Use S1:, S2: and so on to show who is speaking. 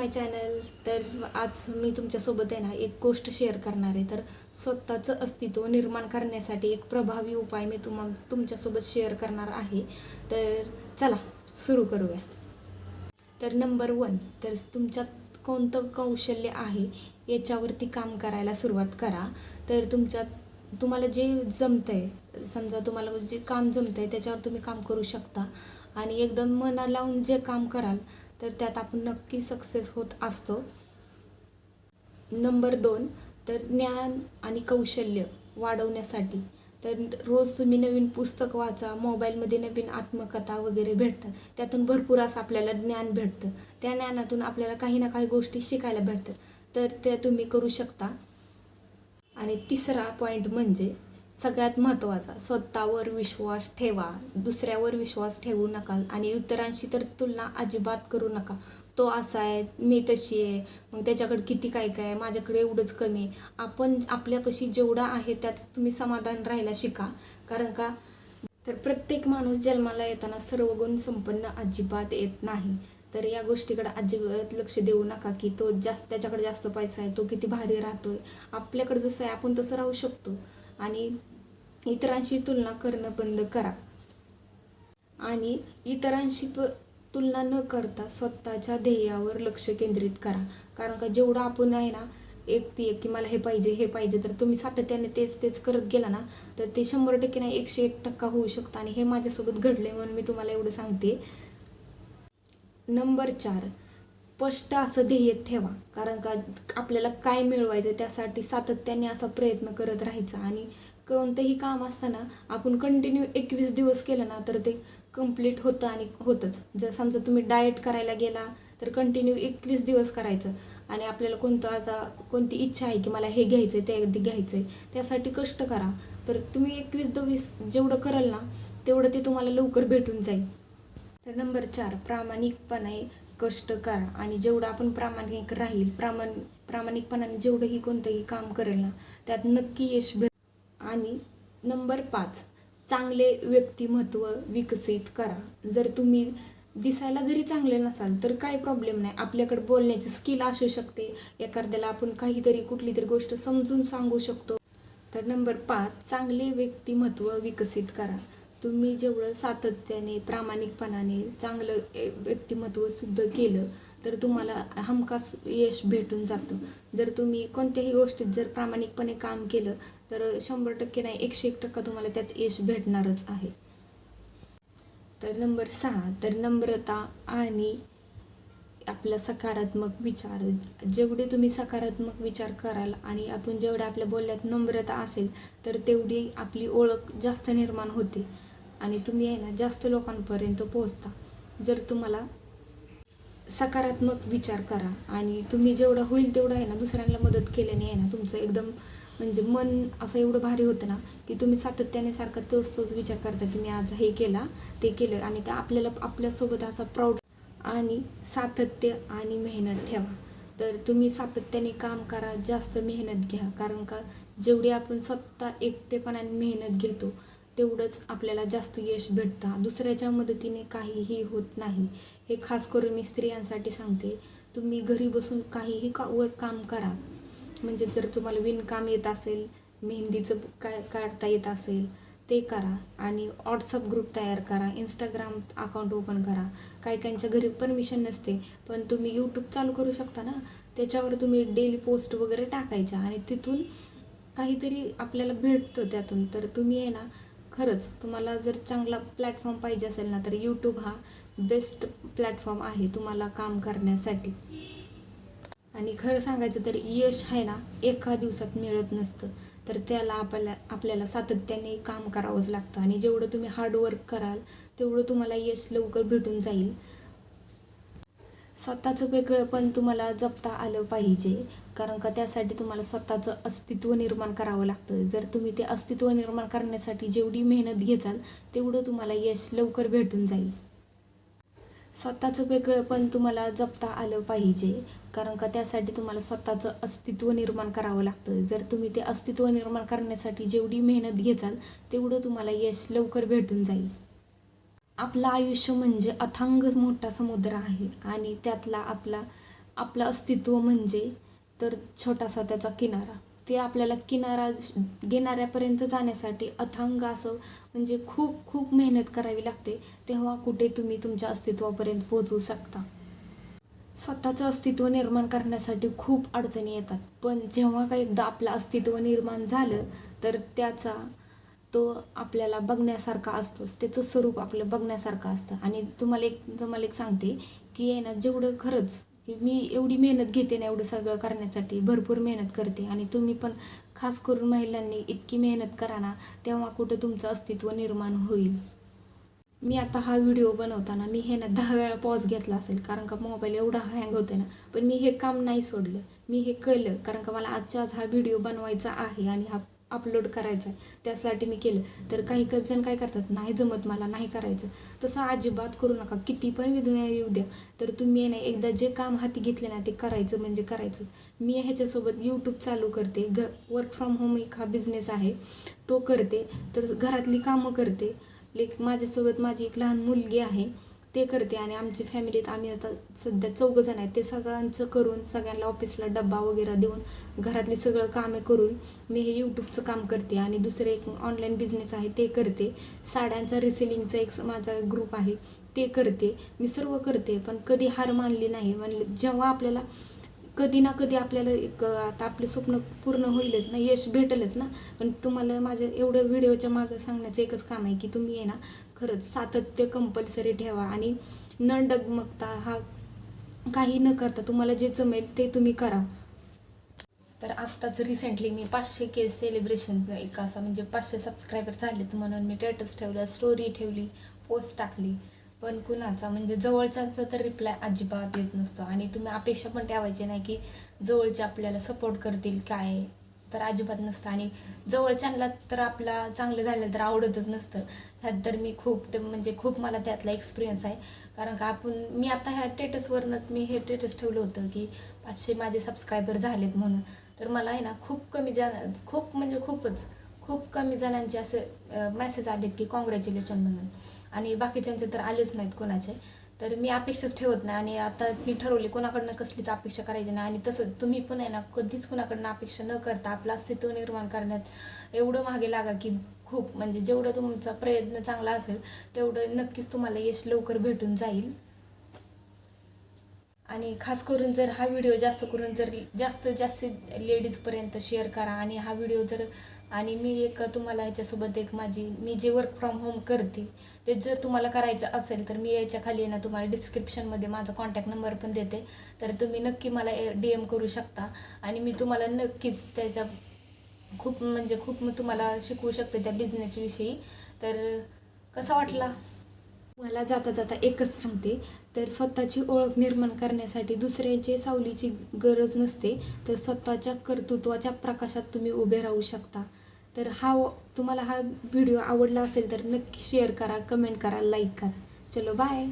S1: माय channel. तर आज मी तुमच्यासोबत आहे ना एक गोष्ट शेअर करणार आहे. तर स्वतःचं अस्तित्व निर्माण करण्यासाठी एक प्रभावी उपाय मी तुमच्यासोबत शेअर करणार आहे. तर चला सुरू करूया. तर नंबर 1, तर तुमच्यात कोणतं कौशल्य आहे याच्यावरती काम करायला सुरुवात करा. तर तुम्हाला जे जमतं आहे, समजा तुम्हाला जे काम जमतं आहे त्याच्यावर तुम्ही काम करू शकता आणि एकदम मना लावून जे काम कराल तर त्यात आपण नक्की सक्सेस होत असतो. नंबर 2, तर ज्ञान आणि कौशल्य वाढवण्यासाठी तर रोज तुम्ही नवीन पुस्तक वाचा. मोबाईलमध्ये नवीन आत्मकथा वगैरे भेटतात, त्यातून भरपूर असं आपल्याला ज्ञान भेटतं. त्या ज्ञानातून आपल्याला काही ना काही गोष्टी शिकायला भेटतात, तर त्या तुम्ही करू शकता. आणि तिसरा पॉईंट म्हणजे सगळ्यात महत्त्वाचा, स्वतःवर विश्वास ठेवा. दुसऱ्यावर विश्वास ठेवू नका आणि इतरांशी तर तुलना अजिबात करू नका. तो असा आहे, मी तशी आहे, मग त्याच्याकडे किती काय काय आहे, माझ्याकडे एवढंच कमी आहे. आपण आपल्यापाशी जेवढा आहे त्यात तुम्ही समाधान राहायला शिका. कारण का तर प्रत्येक माणूस जन्माला येताना सर्व गुण संपन्न अजिबात येत नाही. तर या गोष्टीकडे अजिबात लक्ष देऊ नका की त्याच्याकडे जास्त पैसा आहे, तो किती भारी राहतोय. आपल्याकडे जसं आहे आपण तसं राहू शकतो. आणि इतरांशी तुलना करणं बंद करा आणि इतरांशी तुलना न करता स्वतःच्या ध्येयावर लक्ष केंद्रित करा. कारण का जेवढं आपण आहे ना की मला हे पाहिजे, तर तुम्ही सातत्याने तेच करत गेला ना तर ते 100% नाही 101% होऊ शकतं. आणि हे माझ्यासोबत घडले म्हणून मी तुम्हाला एवढं सांगते. नंबर 4, स्पष्ट असं ध्येय ठेवा. कारण का आपल्याला काय मिळवायचं त्यासाठी सातत्याने असा प्रयत्न करत राहायचा. आणि कोणतंही काम असताना आपण कंटिन्यू 21 दिवस केलं ना तर ते कंप्लीट होतं आणि होतंच. जर समजा तुम्ही डाएट करायला गेला तर कंटिन्यू 21 दिवस करायचं. आणि आपल्याला कोणती इच्छा आहे की मला हे घ्यायचं आहे ते घ्यायचं आहे, त्यासाठी कष्ट करा. तर तुम्ही 21 दिवस जेवढं कराल ना तेवढं ते तुम्हाला लवकर भेटून जाईल. तर नंबर 4, प्रामाणिकपणे कष्ट करा. आणि जेवढं आपण प्रामाणिक राहील, प्रामाणिकपणाने जेवढंही कोणतंही काम करेल ना त्यात नक्की यश भेट. आणि नंबर 5, चांगले व्यक्तिमत्व विकसित करा. जर तुम्ही दिसायला जरी चांगले नसाल तर काही प्रॉब्लेम नाही, आपल्याकडे बोलण्याची स्किल असू शकते. एखाद्याला आपण कुठली तरी गोष्ट समजून सांगू शकतो. तर नंबर 5, चांगले व्यक्तिमत्व विकसित करा. तुम्ही जेवढं सातत्याने प्रामाणिकपणाने चांगलं व्यक्तिमत्व सिद्ध केलं तर तुम्हाला हमखास यश भेटून जातं. जर तुम्ही कोणत्याही गोष्टीत जर प्रामाणिकपणे काम केलं तर 100% नाही 101% तुम्हाला त्यात यश भेटणारच आहे. तर नंबर 6, तर नम्रता आणि आपला सकारात्मक विचार. जेवढे तुम्ही सकारात्मक विचार कराल आणि आपण जेवढ्या आपल्या बोलण्यात नम्रता असेल तर तेवढी आपली ओळख जास्त निर्माण होते आणि तुम्ही आहे ना जास्त लोकांपर्यंत पोहोचता. जर तुम्हाला सकारात्मक विचार करा आणि तुम्ही जेवढं होईल तेवढं आहे ना दुसऱ्यांना मदत केल्याने आहे ना तुमचं एकदम म्हणजे मन असं एवढं भारी होतं ना की तुम्ही सातत्याने सारखा तोच विचार करता की मी आज हे केला ते केलं. आणि ते आपल्यासोबत असा प्राऊड आणि सातत्य आणि मेहनत ठेवा. तर तुम्ही सातत्याने काम करा, जास्त मेहनत घ्या. कारण का जेवढी आपण स्वतः एकटेपणाने मेहनत घेतो तेवढंच आपल्याला जास्त यश भेटतं. दुसऱ्याच्या मदतीने काहीही होत नाही. हे खास करून मी स्त्रियांसाठी सांगते. तुम्ही घरी बसून काहीही काम करा. म्हणजे जर तुम्हाला विणकाम येत असेल, मेहंदीचं काढता येत असेल ते करा. आणि व्हॉट्सअप ग्रुप तयार करा, इंस्टाग्राम अकाउंट ओपन करा. काहींच्या घरी परमिशन नसते पण तुम्ही यूट्यूब चालू करू शकता ना, त्याच्यावर तुम्ही डेली पोस्ट वगैरे टाकायच्या आणि तिथून काहीतरी आपल्याला भेटतं त्यातून. तर तुम्ही आहे ना खरंच तुम्हाला जर चांगला प्लॅटफॉर्म पाहिजे असेल ना तर यूट्यूब हा बेस्ट प्लॅटफॉर्म आहे तुम्हाला काम करण्यासाठी. आणि खरं सांगायचं तर यश आहे ना एका दिवसात मिळत नसतं, तर त्याला आपल्याला सातत्याने काम करावंच लागतं. आणि जेवढं तुम्ही हार्डवर्क कराल तेवढं तुम्हाला यश लवकर भेटून जाईल. स्वतःचं वेगळंपण तुम्हाला जपता आलं पाहिजे. कारण का त्यासाठी तुम्हाला स्वतःचं अस्तित्व निर्माण करावं लागतं. जर तुम्ही ते अस्तित्व निर्माण करण्यासाठी जेवढी मेहनत घेचाल तेवढं तुम्हाला यश लवकर भेटून जाईल. स्वतःचं वेगळंपण तुम्हाला जपता आलं पाहिजे. कारण का त्यासाठी तुम्हाला स्वतःचं अस्तित्व निर्माण करावं लागतं. जर तुम्ही ते अस्तित्व निर्माण करण्यासाठी जेवढी मेहनत घेचाल तेवढं तुम्हाला यश लवकर भेटून जाईल. आपलं आयुष्य म्हणजे अथांग मोठा समुद्र आहे आणि त्यातला आपला आपलं अस्तित्व म्हणजे तर छोटासा त्याचा किनारा. ते आपल्याला किनारा घेणाऱ्यापर्यंत जाण्यासाठी अथांग असं म्हणजे खूप खूप मेहनत करावी लागते. तेव्हा कुठे तुम्ही तुमच्या अस्तित्वापर्यंत पोहोचू शकता. स्वतःचं अस्तित्व निर्माण करण्यासाठी खूप अडचणी येतात, पण जेव्हा का एकदा आपलं अस्तित्व निर्माण झालं तर त्याचा तो आपल्याला बघण्यासारखा असतोच. त्याचं स्वरूप आपलं बघण्यासारखं असतं. आणि तुम्हाला एक सांगते की आहे ना, जेवढं खरंच की मी एवढी मेहनत घेते ना, एवढं सगळं करण्यासाठी भरपूर मेहनत करते, आणि तुम्ही पण खास करून महिलांनी इतकी मेहनत करा ना, तेव्हा कुठं तुमचं अस्तित्व निर्माण होईल. मी आता हा व्हिडिओ बनवताना मी हे ना 10 वेळा पॉज घेतला असेल, कारण का मोबाईल एवढा हँग होते ना, पण मी हे काम नाही सोडलं. मी हे केलं कारण का मला आजच्या आज हा व्हिडिओ बनवायचा आहे आणि हा अपलोड करायचा आहे, त्यासाठी मी केलं. तर काही जण काय करतात, नाही जमत मला, नाही करायचं. तसं अजिबात करू नका. किती पण विघ्न येऊ द्या, तर तुम्ही ना एकदा जे काम हाती घेतले ना ते करायचं म्हणजे करायचं. मी ह्याच्यासोबत यूट्यूब चालू करते, वर्क फ्रॉम होम एक हा बिझनेस आहे तो करते, तर घरातली कामं करते. माझ्यासोबत माझी एक लहान मुलगी आहे ते करते, आणि आमची फॅमिलीत आम्ही आता सध्या 4 जण आहेत. ते सगळ्यांचं करून सगळ्यांना ऑफिसला डब्बा वगैरे देऊन घरातली सगळं कामे करून मी हे यूट्यूबचं काम करते, आणि दुसरे एक ऑनलाईन बिझनेस आहे ते करते. साड्यांचा रिसेलिंगचा एक माझा ग्रुप आहे ते करते. मी सर्व करते, पण कधी हार मानली नाही. म्हणलं जेव्हा आपल्याला कधी ना कधी आपल्याला एक आता आपले स्वप्न पूर्ण होईलच ना, यश भेटेलच ना. पण तुम्हाला माझ्या एवढं व्हिडिओच्या मागं सांगण्याचं एकच काम आहे की तुम्ही आहे ना, खरंच सातत्य कंपल्सरी ठेवा, आणि न डगमगता काही न करता तुम्हाला जे जमेल ते तुम्ही करा. तर आत्ताच रिसेंटली मी 500K सेलिब्रेशन एक असं म्हणजे 500 सबस्क्रायबर झालेत म्हणून मी स्टेटस ठेवलं, स्टोरी ठेवली, पोस्ट टाकली. पण कुणाचा म्हणजे जवळच्यांचा तर रिप्लाय अजिबात येत नसतो, आणि तुम्ही अपेक्षा पण ठेवायची नाही की जवळचे आपल्याला सपोर्ट करतील काय, तर अजिबात नसतं. आणि जवळच्यांना तर आपला चांगलं झालं तर आवडतच नसतं. ह्यात तर मी खूप मला त्यातला एक्सपिरियन्स आहे. कारण का मी आता ह्या स्टेटसवरूनच मी हे स्टेटस ठेवलं होतं की 500 माझे सबस्क्रायबर झालेत म्हणून. तर मला आहे ना खूप कमी जणांचे असे मेसेज आलेत की कॉंग्रॅच्युलेशन म्हणून, आणि बाकीच्यांचे तर आलेच नाहीत कोणाचे. तर मी अपेक्षाच ठेवत नाही, आणि आता मी ठरवले कोणाकडनं कसलीच अपेक्षा करायची नाही. आणि तसं तुम्ही पण आहे ना, कधीच कोणाकडनं अपेक्षा न करता आपलं अस्तित्व निर्माण करण्यात एवढं मागे लागा की खूप म्हणजे जेवढं तुमचा प्रयत्न चांगला असेल तेवढं नक्कीच तुम्हाला यश लवकर भेटून जाईल. आणि खास करून जर हा व्हिडिओ जास्तीत जास्त लेडीजपर्यंत शेअर करा. आणि हा व्हिडिओ आणि मी एक तुम्हाला ह्याच्यासोबत मी जे वर्क फ्रॉम होम करते ते जर तुम्हाला करायचं असेल तर मी याच्या खाली ना तुम्हाला डिस्क्रिप्शनमध्ये माझा कॉन्टॅक्ट नंबर पण देते, तर तुम्ही नक्की मला DM करू शकता. आणि मी तुम्हाला नक्कीच त्याच्या खूप तुम्हाला शिकवू शकते त्या बिझनेसविषयी. तर कसा वाटला? मला जाता जाता एकच सांगते, तर स्वतःची ओळख निर्माण करण्यासाठी दुसऱ्याचे सावलीची गरज नसते, तर स्वतःच्या कर्तृत्वाच्या प्रकाशात तुम्ही उभे राहू शकता. तर तुम्हाला हा व्हिडिओ आवडला असेल तर नक्की शेअर करा, कमेंट करा, लाईक करा. चलो बाय.